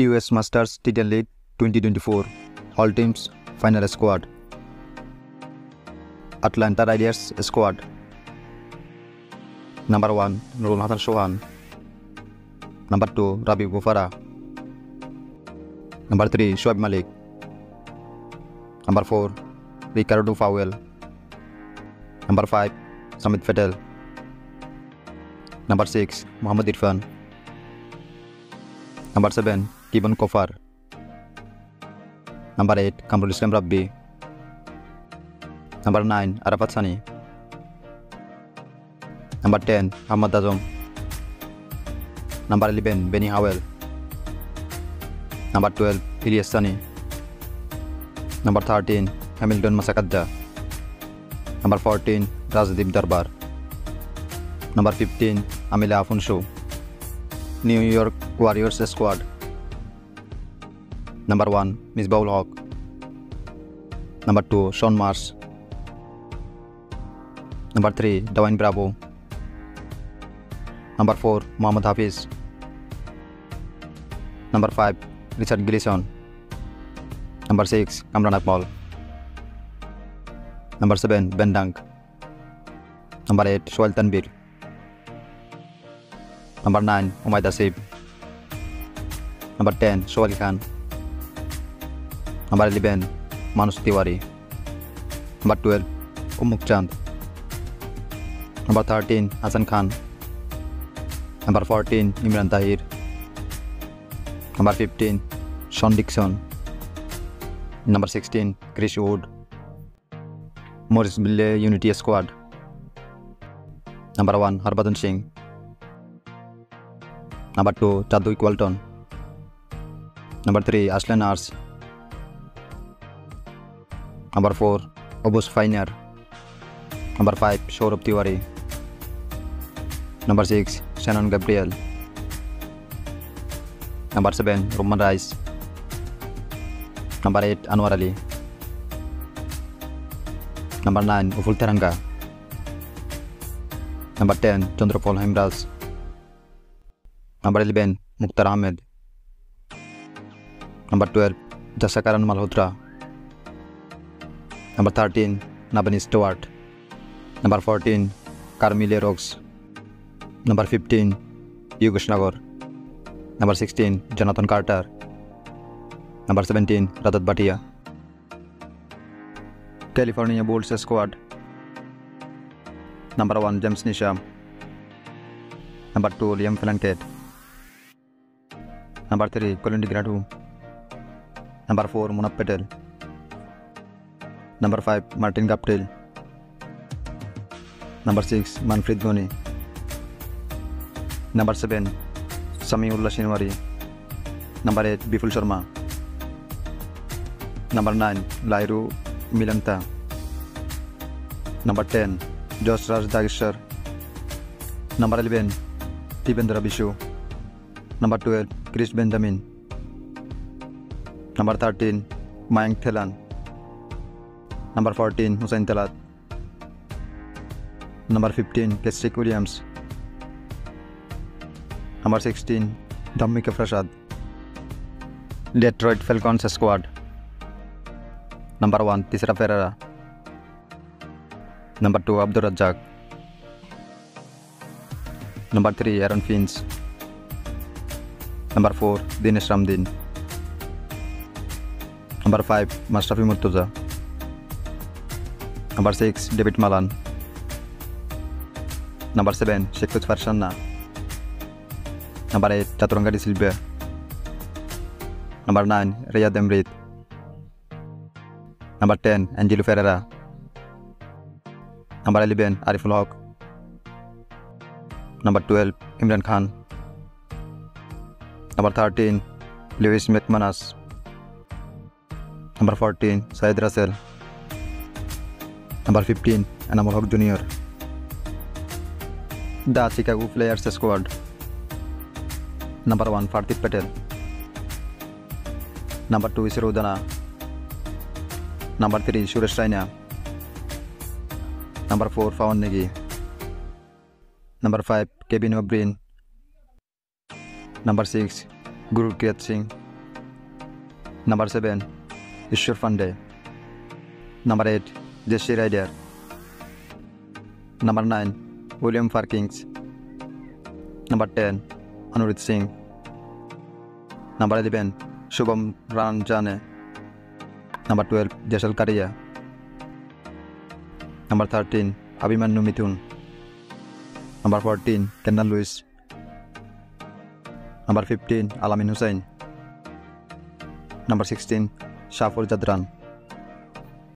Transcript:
US Masters T10 League 2024 All Teams Final Squad. Atlanta Raiders Squad. Number 1 Nurul Hasan Sohan. Number 2 Rabi Gufara. Number 3 Shoaib Malik. Number 4 Ricardo Fowell. Number 5 Samit Patel. Number 6 Muhammad Irfan. Number 7 Kibon Kofar. Number 8 Kamrul Islam Rabbi. Number 9 Arafat Sani. Number 10 Ahmad Azam. Number 11 Benny Howell. Number 12 Ilyas Sani. Number 13 Hamilton Masakadja. Number 14 Rajdeep Darbar. Number 15 Amila Afunshu. New York Warriors Squad. Number 1 Misbahul Haq. Number 2 Sean Marsh. Number 3 Dwayne Bravo. Number 4 Mohammad Hafiz. Number 5 Richard Gleason. Number 6 Kamran Akmal. Number 7 Ben Dunk. Number 8 Shoail Tanvir. Number 9 Umaid Asif. Number 10 Shoail Khan. Number 11 Manus Tiwari. Number 12 Umuk Chand. Number 13 Hassan Khan. Number 14 Imran Tahir. Number 15 Sean Dixon. Number 16 Chris Wood. Morris Bille Unity Squad. Number 1 Harbhajan Singh. Number 2 Chadwick Walton. Number 3 Aslan Ars. Number 4 Obus Fainer. Number 5 Saurabh Tiwari. Number 6 Shannon Gabriel. Number 7 Roman Rice. Number 8 Anwar Ali. Number 9 Uful Teranga. Number 10 Chandrapal Hemraj. Number 11 Mukhtar Ahmed. Number 12 Jasakaran Malhotra. Number 13 Nabani Stewart. Number 14 Carmile Rocks. Number 15 Yugesh Nagor. Number 16 Jonathan Carter. Number 17 Rajat Bhatia. California Bulls Squad. Number 1 James Nisham. Number 2 Liam Plunkett. Number 3 Colin DeGradu. Number 4 Munaf Patel. Number 5 Martin Gaptill. Number 6 Manfred Dhoni. Number 7 Samiullah Shinwari. Number 8 Bipul Sharma. Number 9 Lairu Milanta. Number 10 Josh Raj Dageshwar. Number 11 Tibendra Bishu. Number 12 Chris Benjamin. Number 13 Mayank Thelan. Number 14 Hussain Talat. Number 15 Kesrick Williams. Number 16 Dhammika Prasad. Detroit Falcons Squad. Number 1 Tisra Ferreira. Number 2 Abdur Razzaq. Number 3 Aaron Finch. Number 4 Dinesh Ramdin. Number 5 Mashrafi Murtaza. Number 6 David Malan. Number 7 Shekhut Farshanna. Number 8 Chaturanga De Silva. Number 9 Riyad Emrit. Number 10 Angelo Ferreira. Number 11 Ariful Haq. Number 12 Imran Khan. Number 13 Lewis McManus. Number 14 Syed Russell. Number 15 Anamul Haq Jr. The Chicago Flyers Squad. Number 1 Parthiv Patel. Number 2 Isru Udana. Number 3 Suresh Raina. Number 4 Pawan Negi. Number 5 Kevin O'Brien. Number 6 Gurpreet Singh. Number 7, Ishwar Pandey. Number 8, Jesse Ryder. Number 9, William Parkins. Number 10, Anurit Singh. Number 11, Shubham Ranjane. Number 12, Jashal Karia. Number 13, Abhimanyu Mithun. Number 14, Kendall Lewis. Number 15, Alamin Hussain. Number 16, Shafur Jadran.